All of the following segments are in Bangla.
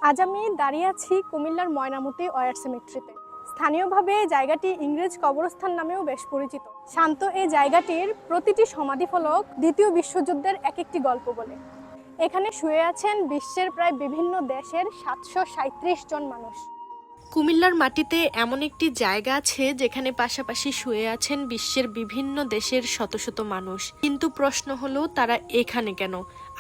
আজ আমি দাঁড়িয়ে আছি কুমিল্লার ময়নামতি ওয়ার সিমেট্রিতে। স্থানীয়ভাবে জায়গাটি ইংরেজ কবরস্থান নামেও বেশ পরিচিত। শান্ত এই জায়গাটির প্রতিটি সমাধিফলক দ্বিতীয় বিশ্বযুদ্ধের এক একটি গল্প বলে। এখানে শুয়ে আছেন বিশ্বের প্রায় বিভিন্ন দেশের 737 জন মানুষ। কুমিল্লার মাটিতে এমন একটি জায়গা আছে যেখানে পাশাপাশি শুয়ে আছেন বিশ্বের বিভিন্ন দেশের শত শত মানুষ। কিন্তু প্রশ্ন হলো, তারা এখানে কেন,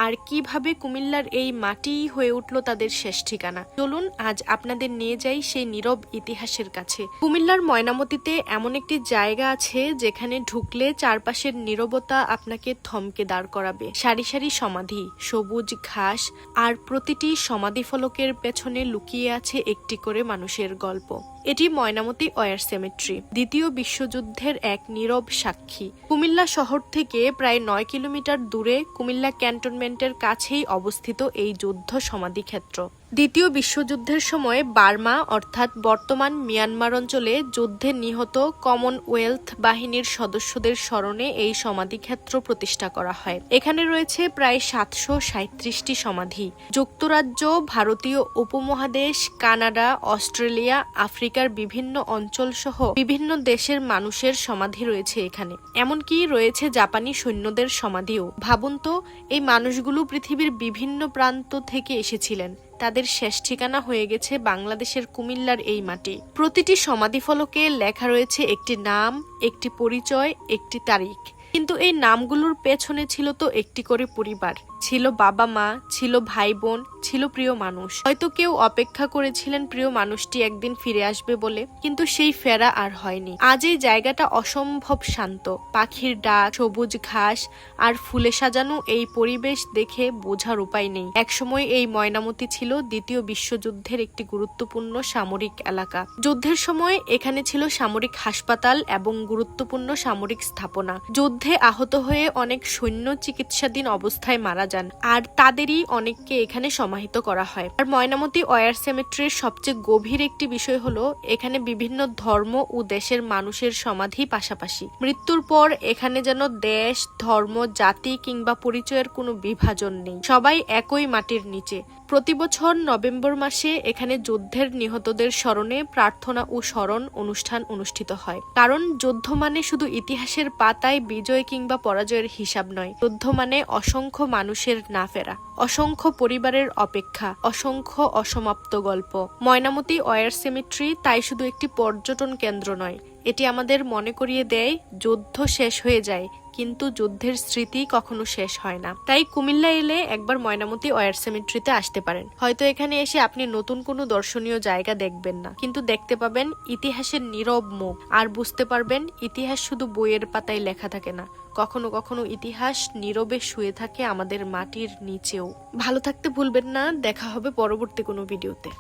আর কিভাবে কুমিল্লার এই মাটিই হয়ে উঠল তাদের শেষ ঠিকানা। চলুন আজ আপনাদের নিয়ে যাই সেই নীরব ইতিহাসের কাছে। কুমিল্লার ময়নামতিতে এমন একটি জায়গা আছে যেখানে ঢুকলে চারপাশের নীরবতা আপনাকে থমকে দাঁড় করাবে। সারি সারি সমাধি, সবুজ ঘাস, আর প্রতিটি সমাধিফলকের পেছনে লুকিয়ে আছে একটি করে মানুষের গল্প। এটি ময়নামতি ওয়ার সিমেট্রি, দ্বিতীয় বিশ্বযুদ্ধের এক নীরব সাক্ষী। কুমিল্লা শহর থেকে প্রায় 9 কিলোমিটার দূরে কুমিল্লা ক্যান্টনমেন্টের কাছেই অবস্থিত এই যুদ্ধ সমাধিক্ষেত্র। দ্বিতীয় বিশ্বযুদ্ধের সময় বার্মা অর্থাৎ বর্তমান মিয়ানমার অঞ্চলে যুদ্ধে নিহত কমনওয়েলথ বাহিনীর সদস্যদের স্মরণে এই সমাধিক্ষেত্র প্রতিষ্ঠা করা হয়। এখানে রয়েছে প্রায় 737টি সমাধি। যুক্তরাজ্য, ভারতীয় উপমহাদেশ, কানাডা, অস্ট্রেলিয়া, আফ্রিকার বিভিন্ন অঞ্চল সহ বিভিন্ন দেশের মানুষের সমাধি রয়েছে এখানে। এমনকি রয়েছে জাপানি সৈন্যদের সমাধিও। ভাবুন তো, এই মানুষগুলো পৃথিবীর বিভিন্ন প্রান্ত থেকে এসেছিলেন। তাদের শেষ ঠিকানা হয়ে গেছে বাংলাদেশের কুমিল্লার এই মাটি। প্রতিটি সমাধিফলকে লেখা রয়েছে একটি নাম, একটি পরিচয়, একটি তারিখ। কিন্তু এই নামগুলোর পেছনে ছিল তো একটি করে পরিবার, ছিল বাবা মা, ছিল ভাই বোন, ছিল প্রিয় মানুষ। হয়তো কেউ অপেক্ষা করেছিলেন প্রিয় মানুষটি একদিন ফিরে আসবে বলে, কিন্তু সেই ফেরা আর হয়নি। আজ এই জায়গাটা অসম্ভব শান্ত। পাখির ডাক, সবুজ ঘাস আর ফুলে সাজানো এই পরিবেশ দেখে বোঝার উপায় নেই একসময় এই ময়নামতি ছিল দ্বিতীয় বিশ্বযুদ্ধের একটি গুরুত্বপূর্ণ সামরিক এলাকা। যুদ্ধের সময় এখানে ছিল সামরিক হাসপাতাল এবং গুরুত্বপূর্ণ সামরিক স্থাপনা। যুদ্ধে আহত হয়ে অনেক সৈন্য চিকিৎসাধীন অবস্থায় মারা যান, আর তাদেরই অনেককে এখানে সমাহিত করা হয়। আর ময়নামতি ওয়ার সিমেট্রির সবচেয়ে গভীর একটি বিষয় হলো, এখানে বিভিন্ন ধর্ম ও দেশের মানুষের সমাধি পাশাপাশি। মৃত্যুর পর এখানে যেন দেশ, ধর্ম, জাতি কিংবা পরিচয়ের কোনো বিভাজন নেই। সবাই একই মাটির নিচে। প্রতি বছর নভেম্বর মাসে এখানে যুদ্ধের নিহতদের স্মরণে প্রার্থনা ও স্মরণ অনুষ্ঠান অনুষ্ঠিত হয়। কারণ যুদ্ধ মানে শুধু ইতিহাসের পাতায় বিজয় কিংবা পরাজয়ের হিসাব নয়। যুদ্ধ মানে অসংখ্য মানুষের না ফেরা, অসংখ্য পরিবারের অপেক্ষা, অসংখ্য অসমাপ্ত গল্প। ময়নামতি ওয়ার সিমেট্রি তাই শুধু একটি পর্যটন কেন্দ্র নয়, এটি আমাদের মনে করিয়ে দেয় যুদ্ধ শেষ হয়ে যায়, কিন্তু যুদ্ধের স্মৃতি কখনো শেষ হয় না। তাই কুমিল্লা এলে একবার ময়নামতি ওয়ার সিমেট্রিতে আসতে পারেন। হয়তো এখানে এসে আপনি নতুন কোনো দর্শনীয় জায়গা দেখবেন না, কিন্তু দেখতে পাবেন ইতিহাসের নীরব মুখ, আর বুঝতে পারবেন ইতিহাস শুধু বইয়ের পাতায় লেখা থাকে না, কখনো কখনো ইতিহাস নীরবে শুয়ে থাকে আমাদের মাটির নিচেও। ভালো থাকতে ভুলবেন না। দেখা হবে পরবর্তী কোনো ভিডিওতে।